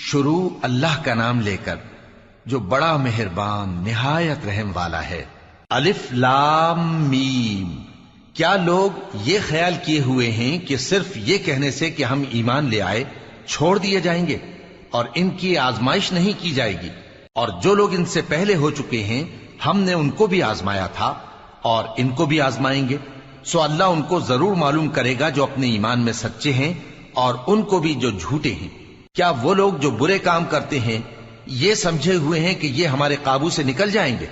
شروع اللہ کا نام لے کر جو بڑا مہربان نہایت رحم والا ہے۔ الف لام میم۔ کیا لوگ یہ خیال کیے ہوئے ہیں کہ صرف یہ کہنے سے کہ ہم ایمان لے آئے چھوڑ دیے جائیں گے اور ان کی آزمائش نہیں کی جائے گی؟ اور جو لوگ ان سے پہلے ہو چکے ہیں ہم نے ان کو بھی آزمایا تھا اور ان کو بھی آزمائیں گے، سو اللہ ان کو ضرور معلوم کرے گا جو اپنے ایمان میں سچے ہیں اور ان کو بھی جو جھوٹے ہیں۔ کیا وہ لوگ جو برے کام کرتے ہیں یہ سمجھے ہوئے ہیں کہ یہ ہمارے قابو سے نکل جائیں گے؟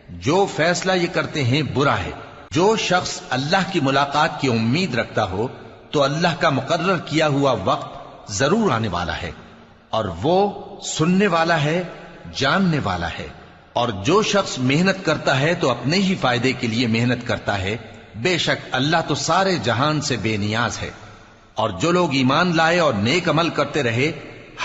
جو فیصلہ یہ کرتے ہیں برا ہے۔ جو شخص اللہ کی ملاقات کی امید رکھتا ہو تو اللہ کا مقرر کیا ہوا وقت ضرور آنے والا ہے، اور وہ سننے والا ہے، جاننے والا ہے۔ اور جو شخص محنت کرتا ہے تو اپنے ہی فائدے کے لیے محنت کرتا ہے، بے شک اللہ تو سارے جہان سے بے نیاز ہے۔ اور جو لوگ ایمان لائے اور نیک عمل کرتے رہے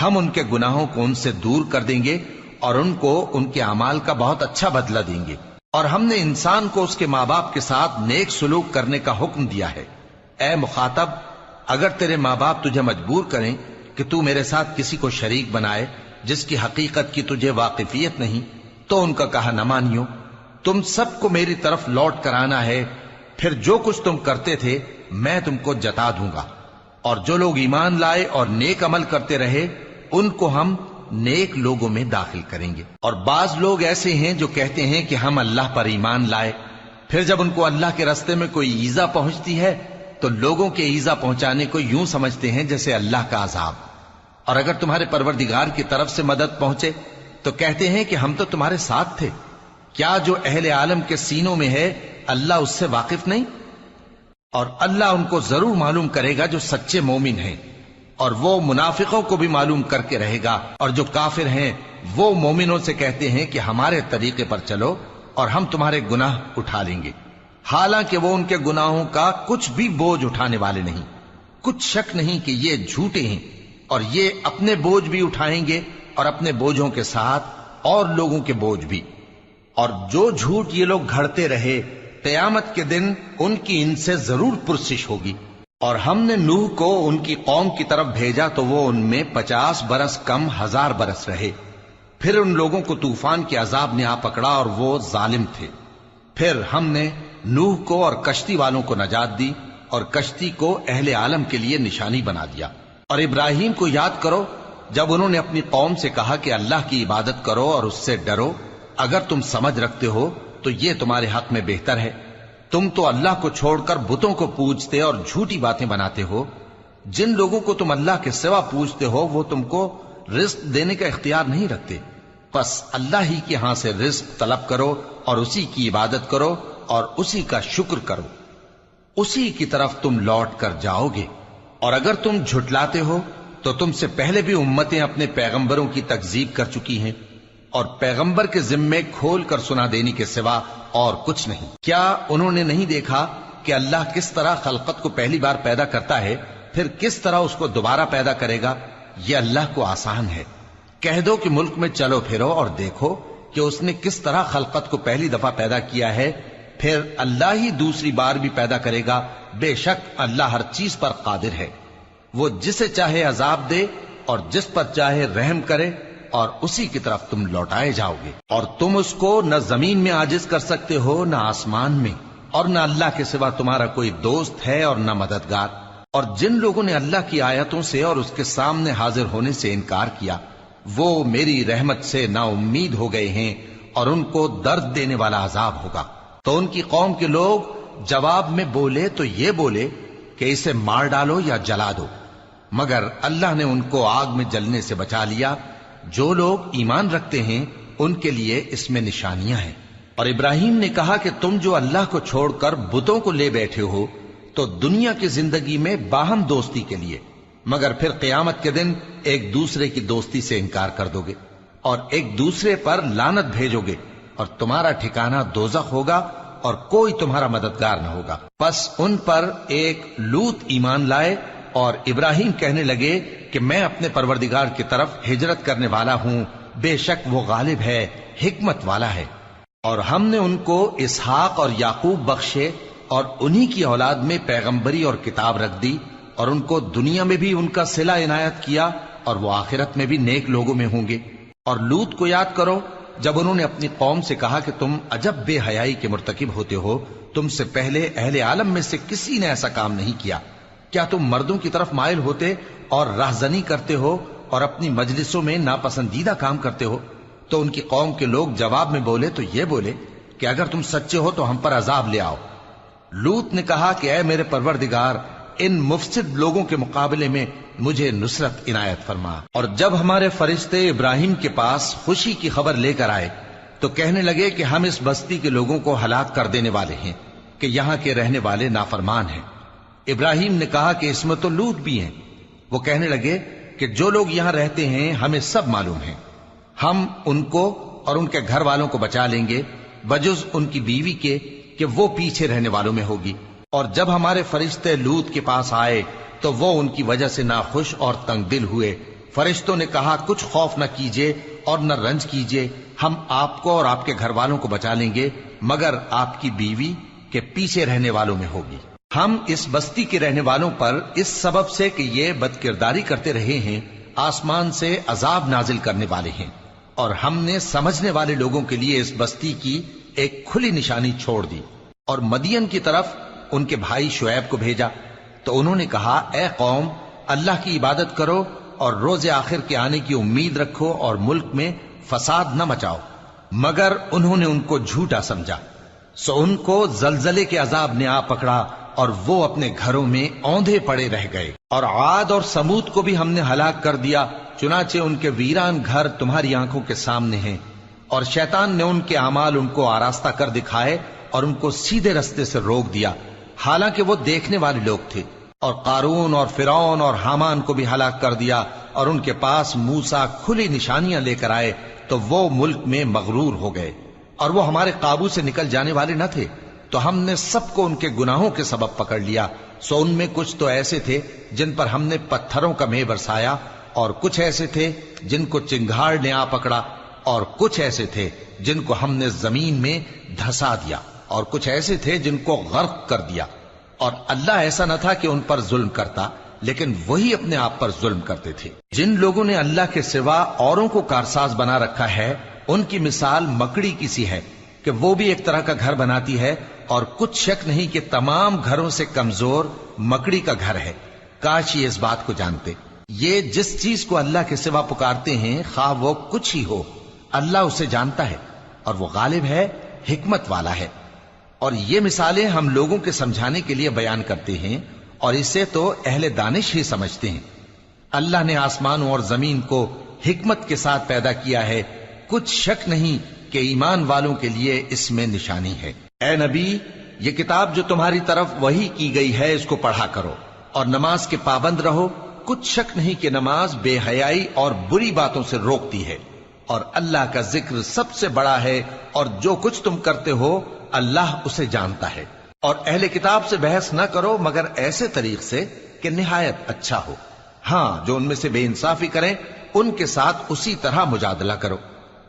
ہم ان کے گناہوں کو ان سے دور کر دیں گے اور ان کو ان کے اعمال کا بہت اچھا بدلہ دیں گے۔ اور ہم نے انسان کو اس کے ماں باپ کے ساتھ نیک سلوک کرنے کا حکم دیا ہے۔ اے مخاطب، اگر تیرے ماں باپ تجھے مجبور کریں کہ تو میرے ساتھ کسی کو شریک بنائے جس کی حقیقت کی تجھے واقفیت نہیں تو ان کا کہا نہ مانیو۔ تم سب کو میری طرف لوٹ کر آنا ہے، پھر جو کچھ تم کرتے تھے میں تم کو جتا دوں گا۔ اور جو لوگ ایمان لائے اور نیک عمل کرتے رہے ان کو ہم نیک لوگوں میں داخل کریں گے۔ اور بعض لوگ ایسے ہیں جو کہتے ہیں کہ ہم اللہ پر ایمان لائے، پھر جب ان کو اللہ کے راستے میں کوئی ایذا پہنچتی ہے تو لوگوں کے ایذا پہنچانے کو یوں سمجھتے ہیں جیسے اللہ کا عذاب۔ اور اگر تمہارے پروردگار کی طرف سے مدد پہنچے تو کہتے ہیں کہ ہم تو تمہارے ساتھ تھے۔ کیا جو اہل عالم کے سینوں میں ہے اللہ اس سے واقف نہیں؟ اور اللہ ان کو ضرور معلوم کرے گا جو سچے مومن ہیں، اور وہ منافقوں کو بھی معلوم کر کے رہے گا۔ اور جو کافر ہیں وہ مومنوں سے کہتے ہیں کہ ہمارے طریقے پر چلو اور ہم تمہارے گناہ اٹھا لیں گے، حالانکہ وہ ان کے گناہوں کا کچھ بھی بوجھ اٹھانے والے نہیں۔ کچھ شک نہیں کہ یہ جھوٹے ہیں، اور یہ اپنے بوجھ بھی اٹھائیں گے اور اپنے بوجھوں کے ساتھ اور لوگوں کے بوجھ بھی۔ اور جو جھوٹ یہ لوگ گھڑتے رہے قیامت کے دن ان کی ان سے ضرور پرسش ہوگی۔ اور ہم نے نوح کو ان کی قوم کی طرف بھیجا تو وہ ان میں 50 برس کم 1000 برس رہے، پھر ان لوگوں کو طوفان کے عذاب نے آ پکڑا اور وہ ظالم تھے۔ پھر ہم نے نوح کو اور کشتی والوں کو نجات دی اور کشتی کو اہل عالم کے لیے نشانی بنا دیا۔ اور ابراہیم کو یاد کرو جب انہوں نے اپنی قوم سے کہا کہ اللہ کی عبادت کرو اور اس سے ڈرو، اگر تم سمجھ رکھتے ہو تو یہ تمہارے حق میں بہتر ہے۔ تم تو اللہ کو چھوڑ کر بتوں کو پوجتے اور جھوٹی باتیں بناتے ہو۔ جن لوگوں کو تم اللہ کے سوا پوجتے ہو وہ تم کو رزق دینے کا اختیار نہیں رکھتے، پس اللہ ہی کے ہاں سے رزق طلب کرو اور اسی کی عبادت کرو اور اسی کا شکر کرو، اسی کی طرف تم لوٹ کر جاؤ گے۔ اور اگر تم جھٹلاتے ہو تو تم سے پہلے بھی امتیں اپنے پیغمبروں کی تکذیب کر چکی ہیں، اور پیغمبر کے ذمے کھول کر سنا دینے کے سوا اور کچھ نہیں۔ کیا انہوں نے نہیں دیکھا کہ اللہ کس طرح خلقت کو پہلی بار پیدا کرتا ہے پھر کس طرح اس کو دوبارہ پیدا کرے گا؟ یہ اللہ کو آسان ہے۔ کہہ دو کہ ملک میں چلو پھرو اور دیکھو کہ اس نے کس طرح خلقت کو پہلی دفعہ پیدا کیا ہے، پھر اللہ ہی دوسری بار بھی پیدا کرے گا۔ بے شک اللہ ہر چیز پر قادر ہے۔ وہ جسے چاہے عذاب دے اور جس پر چاہے رحم کرے، اور اسی کی طرف تم لوٹائے جاؤ گے۔ اور تم اس کو نہ زمین میں عاجز کر سکتے ہو نہ آسمان میں، اور نہ اللہ کے سوا تمہارا کوئی دوست ہے اور نہ مددگار۔ اور جن لوگوں نے اللہ کی آیتوں سے اور اس کے سامنے حاضر ہونے سے انکار کیا وہ میری رحمت سے نا امید ہو گئے ہیں، اور ان کو درد دینے والا عذاب ہوگا۔ تو ان کی قوم کے لوگ جواب میں بولے تو یہ بولے کہ اسے مار ڈالو یا جلا دو، مگر اللہ نے ان کو آگ میں جلنے سے بچا لیا۔ جو لوگ ایمان رکھتے ہیں ان کے لیے اس میں نشانیاں ہیں۔ اور ابراہیم نے کہا کہ تم جو اللہ کو چھوڑ کر بتوں کو لے بیٹھے ہو تو دنیا کی زندگی میں باہم دوستی کے لیے، مگر پھر قیامت کے دن ایک دوسرے کی دوستی سے انکار کر دو گے اور ایک دوسرے پر لعنت بھیجو گے، اور تمہارا ٹھکانہ دوزخ ہوگا اور کوئی تمہارا مددگار نہ ہوگا۔ پس ان پر ایک لوط ایمان لائے، اور ابراہیم کہنے لگے کہ میں اپنے پروردگار کی طرف ہجرت کرنے والا ہوں، بے شک وہ غالب ہے، حکمت والا ہے۔ اور ہم نے ان کو اسحاق اور یعقوب بخشے اور انہی کی اولاد میں پیغمبری اور کتاب رکھ دی، اور ان کو دنیا میں بھی ان کا صلہ عنایت کیا اور وہ آخرت میں بھی نیک لوگوں میں ہوں گے۔ اور لوط کو یاد کرو جب انہوں نے اپنی قوم سے کہا کہ تم عجب بے حیائی کے مرتکب ہوتے ہو، تم سے پہلے اہل عالم میں سے کسی نے ایسا کام نہیں کیا، کیا تم مردوں کی طرف مائل ہوتے اور رہزنی کرتے ہو اور اپنی مجلسوں میں ناپسندیدہ کام کرتے ہو؟ تو ان کی قوم کے لوگ جواب میں بولے تو یہ بولے کہ اگر تم سچے ہو تو ہم پر عذاب لے آؤ۔ لوط نے کہا کہ اے میرے پروردگار، ان مفسد لوگوں کے مقابلے میں مجھے نصرت عنایت فرما۔ اور جب ہمارے فرشتے ابراہیم کے پاس خوشی کی خبر لے کر آئے تو کہنے لگے کہ ہم اس بستی کے لوگوں کو ہلاک کر دینے والے ہیں کہ یہاں کے رہنے والے نافرمان ہیں۔ ابراہیم نے کہا کہ اس میں تو لوط بھی ہیں۔ وہ کہنے لگے کہ جو لوگ یہاں رہتے ہیں ہمیں سب معلوم ہیں، ہم ان کو اور ان کے گھر والوں کو بچا لیں گے بجز ان کی بیوی کے کہ وہ پیچھے رہنے والوں میں ہوگی۔ اور جب ہمارے فرشتے لوط کے پاس آئے تو وہ ان کی وجہ سے ناخوش اور تنگ دل ہوئے۔ فرشتوں نے کہا کچھ خوف نہ کیجیے اور نہ رنج کیجیے، ہم آپ کو اور آپ کے گھر والوں کو بچا لیں گے مگر آپ کی بیوی کے پیچھے رہنے والوں میں ہوگی۔ ہم اس بستی کے رہنے والوں پر اس سبب سے کہ یہ بدکرداری کرتے رہے ہیں آسمان سے عذاب نازل کرنے والے ہیں، اور ہم نے سمجھنے والے لوگوں کے لیے اس بستی کی ایک کھلی نشانی چھوڑ دی۔ اور مدین کی طرف ان کے بھائی شعیب کو بھیجا تو انہوں نے کہا اے قوم، اللہ کی عبادت کرو اور روز آخر کے آنے کی امید رکھو اور ملک میں فساد نہ مچاؤ، مگر انہوں نے ان کو جھوٹا سمجھا، سو ان کو زلزلے کے عذاب نے آ پکڑا اور وہ اپنے گھروں میں اوندھے پڑے رہ گئے۔ اور عاد اور سمود کو بھی ہم نے ہلاک کر دیا، چنانچہ ان کے ویران گھر تمہاری آنکھوں کے سامنے ہیں، اور شیطان نے ان کے اعمال ان کو آراستہ کر دکھائے اور ان کو سیدھے رستے سے روک دیا، حالانکہ وہ دیکھنے والے لوگ تھے۔ اور قارون اور فرعون اور حامان کو بھی ہلاک کر دیا، اور ان کے پاس موسیٰ کھلی نشانیاں لے کر آئے تو وہ ملک میں مغرور ہو گئے، اور وہ ہمارے قابو سے نکل جانے والے نہ تھے، تو ہم نے سب کو ان کے گناہوں کے سبب پکڑ لیا۔ سو ان میں کچھ تو ایسے تھے جن پر ہم نے پتھروں کا مے برسایا، اور کچھ ایسے تھے جن کو چنگھاڑ نے آ پکڑا، اور کچھ ایسے تھے جن کو ہم نے زمین میں دھسا دیا، اور کچھ ایسے تھے جن کو غرق کر دیا۔ اور اللہ ایسا نہ تھا کہ ان پر ظلم کرتا، لیکن وہی اپنے آپ پر ظلم کرتے تھے۔ جن لوگوں نے اللہ کے سوا اوروں کو کارساز بنا رکھا ہے، ان کی مثال مکڑی کی سی ہے کہ وہ بھی ایک طرح کا گھر بناتی ہے، اور کچھ شک نہیں کہ تمام گھروں سے کمزور مکڑی کا گھر ہے۔ کاش یہ اس بات کو جانتے۔ یہ جس چیز کو اللہ کے سوا پکارتے ہیں خواہ وہ کچھ ہی ہو، اللہ اسے جانتا ہے، اور وہ غالب ہے، حکمت والا ہے۔ اور یہ مثالیں ہم لوگوں کے سمجھانے کے لیے بیان کرتے ہیں، اور اسے تو اہل دانش ہی سمجھتے ہیں۔ اللہ نے آسمانوں اور زمین کو حکمت کے ساتھ پیدا کیا ہے، کچھ شک نہیں کہ ایمان والوں کے لیے اس میں نشانی ہے۔ اے نبی، یہ کتاب جو تمہاری طرف وحی کی گئی ہے اس کو پڑھا کرو، اور نماز کے پابند رہو، کچھ شک نہیں کہ نماز بے حیائی اور بری باتوں سے روکتی ہے، اور اللہ کا ذکر سب سے بڑا ہے، اور جو کچھ تم کرتے ہو اللہ اسے جانتا ہے۔ اور اہل کتاب سے بحث نہ کرو مگر ایسے طریق سے کہ نہایت اچھا ہو، ہاں جو ان میں سے بے انصافی کریں ان کے ساتھ اسی طرح مجادلہ کرو،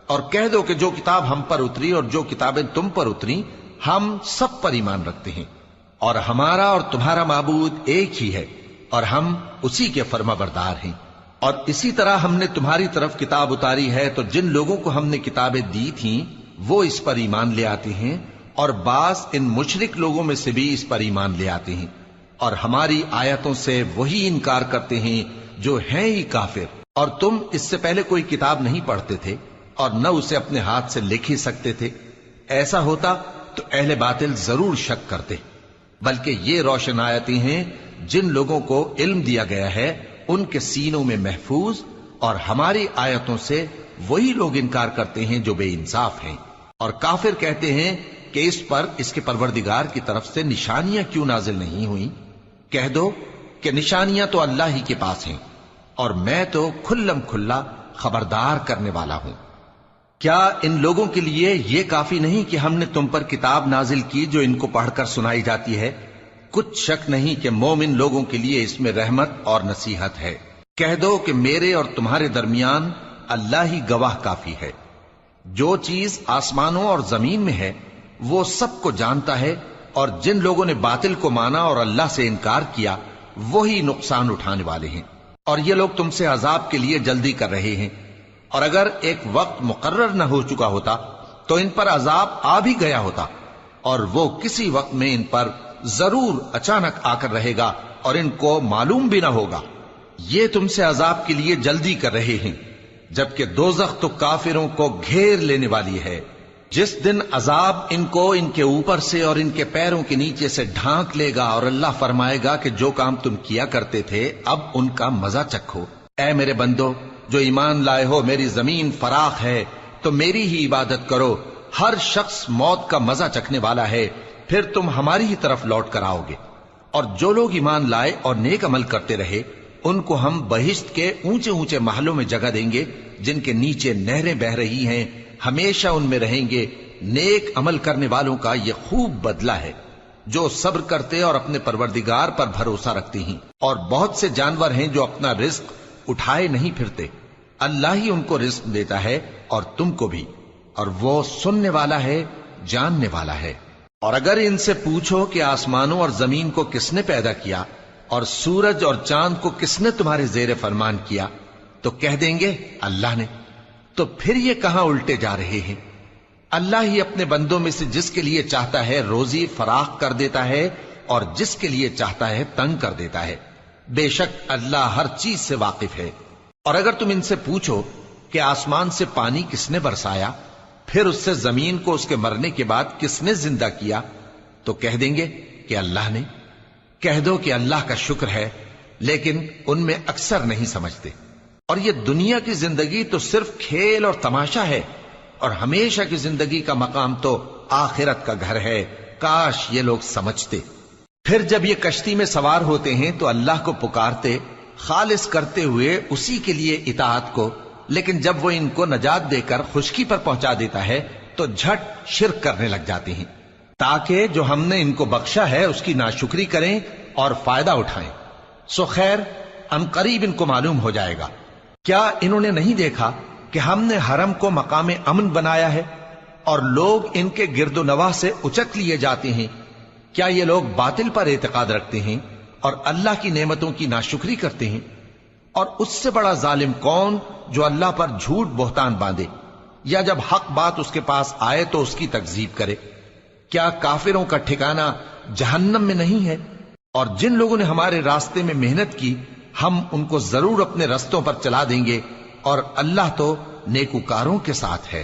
اور کہہ دو کہ جو کتاب ہم پر اتری اور جو کتابیں تم پر اتری ہم سب پر ایمان رکھتے ہیں، اور ہمارا اور تمہارا معبود ایک ہی ہے، اور ہم اسی کے فرما بردار ہیں۔ اور اسی طرح ہم نے تمہاری طرف کتاب اتاری ہے تو جن لوگوں کو ہم نے کتابیں دی تھیں وہ اس پر ایمان لے آتے ہیں، اور بعض ان مشرک لوگوں میں سے بھی اس پر ایمان لے آتے ہیں، اور ہماری آیتوں سے وہی انکار کرتے ہیں جو ہیں ہی کافر۔ اور تم اس سے پہلے کوئی کتاب نہیں پڑھتے تھے اور نہ اسے اپنے ہاتھ سے لکھ ہی سکتے تھے، ایسا ہوتا تو اہل باطل ضرور شک کرتے، بلکہ یہ روشن آیتیں ہیں جن لوگوں کو علم دیا گیا ہے ان کے سینوں میں محفوظ، اور ہماری آیتوں سے وہی لوگ انکار کرتے ہیں جو بے انصاف ہیں۔ اور کافر کہتے ہیں کہ اس پر اس کے پروردگار کی طرف سے نشانیاں کیوں نازل نہیں ہوئیں؟ کہہ دو کہ نشانیاں تو اللہ ہی کے پاس ہیں، اور میں تو کھلم کھلا خبردار کرنے والا ہوں۔ کیا ان لوگوں کے لیے یہ کافی نہیں کہ ہم نے تم پر کتاب نازل کی جو ان کو پڑھ کر سنائی جاتی ہے؟ کچھ شک نہیں کہ مومن لوگوں کے لیے اس میں رحمت اور نصیحت ہے۔ کہہ دو کہ میرے اور تمہارے درمیان اللہ ہی گواہ کافی ہے، جو چیز آسمانوں اور زمین میں ہے وہ سب کو جانتا ہے، اور جن لوگوں نے باطل کو مانا اور اللہ سے انکار کیا وہی نقصان اٹھانے والے ہیں۔ اور یہ لوگ تم سے عذاب کے لیے جلدی کر رہے ہیں، اور اگر ایک وقت مقرر نہ ہو چکا ہوتا تو ان پر عذاب آ بھی گیا ہوتا، اور وہ کسی وقت میں ان پر ضرور اچانک آ کر رہے گا اور ان کو معلوم بھی نہ ہوگا۔ یہ تم سے عذاب کے لیے جلدی کر رہے ہیں، جبکہ دوزخ تو کافروں کو گھیر لینے والی ہے۔ جس دن عذاب ان کو ان کے اوپر سے اور ان کے پیروں کے نیچے سے ڈھانک لے گا، اور اللہ فرمائے گا کہ جو کام تم کیا کرتے تھے اب ان کا مزہ چکھو۔ اے میرے بندو جو ایمان لائے ہو، میری زمین فراخ ہے تو میری ہی عبادت کرو۔ ہر شخص موت کا مزہ چکھنے والا ہے، پھر تم ہماری ہی طرف لوٹ کر آؤ گے۔ اور جو لوگ ایمان لائے اور نیک عمل کرتے رہے، ان کو ہم بہشت کے اونچے اونچے محلوں میں جگہ دیں گے، جن کے نیچے نہریں بہہ رہی ہیں، ہمیشہ ان میں رہیں گے۔ نیک عمل کرنے والوں کا یہ خوب بدلہ ہے، جو صبر کرتے اور اپنے پروردگار پر بھروسہ رکھتے ہیں۔ اور بہت سے جانور ہیں جو اپنا رزق اٹھائے نہیں پھرتے، اللہ ہی ان کو رزق دیتا ہے اور تم کو بھی، اور وہ سننے والا ہے، جاننے والا ہے۔ اور اگر ان سے پوچھو کہ آسمانوں اور زمین کو کس نے پیدا کیا اور سورج اور چاند کو کس نے تمہارے زیر فرمان کیا، تو کہہ دیں گے اللہ نے۔ تو پھر یہ کہاں الٹے جا رہے ہیں؟ اللہ ہی اپنے بندوں میں سے جس کے لیے چاہتا ہے روزی فراخ کر دیتا ہے، اور جس کے لیے چاہتا ہے تنگ کر دیتا ہے۔ بے شک اللہ ہر چیز سے واقف ہے۔ اور اگر تم ان سے پوچھو کہ آسمان سے پانی کس نے برسایا، پھر اس سے زمین کو اس کے مرنے کے بعد کس نے زندہ کیا، تو کہہ دیں گے کہ اللہ نے۔ کہہ دو کہ اللہ کا شکر ہے، لیکن ان میں اکثر نہیں سمجھتے۔ اور یہ دنیا کی زندگی تو صرف کھیل اور تماشا ہے، اور ہمیشہ کی زندگی کا مقام تو آخرت کا گھر ہے۔ کاش یہ لوگ سمجھتے۔ پھر جب یہ کشتی میں سوار ہوتے ہیں تو اللہ کو پکارتے، خالص کرتے ہوئے اسی کے لیے اطاعت کو، لیکن جب وہ ان کو نجات دے کر خشکی پر پہنچا دیتا ہے تو جھٹ شرک کرنے لگ جاتے ہیں، تاکہ جو ہم نے ان کو بخشا ہے اس کی ناشکری کریں اور فائدہ اٹھائیں۔ سو خیر ان قریب ان کو معلوم ہو جائے گا۔ کیا انہوں نے نہیں دیکھا کہ ہم نے حرم کو مقام امن بنایا ہے اور لوگ ان کے گرد و نواح سے اچک لیے جاتے ہیں؟ کیا یہ لوگ باطل پر اعتقاد رکھتے ہیں اور اللہ کی نعمتوں کی ناشکری کرتے ہیں؟ اور اس سے بڑا ظالم کون جو اللہ پر جھوٹ بہتان باندھے، یا جب حق بات اس کے پاس آئے تو اس کی تکذیب کرے؟ کیا کافروں کا ٹھکانہ جہنم میں نہیں ہے؟ اور جن لوگوں نے ہمارے راستے میں محنت کی، ہم ان کو ضرور اپنے رستوں پر چلا دیں گے، اور اللہ تو نیکوکاروں کے ساتھ ہے۔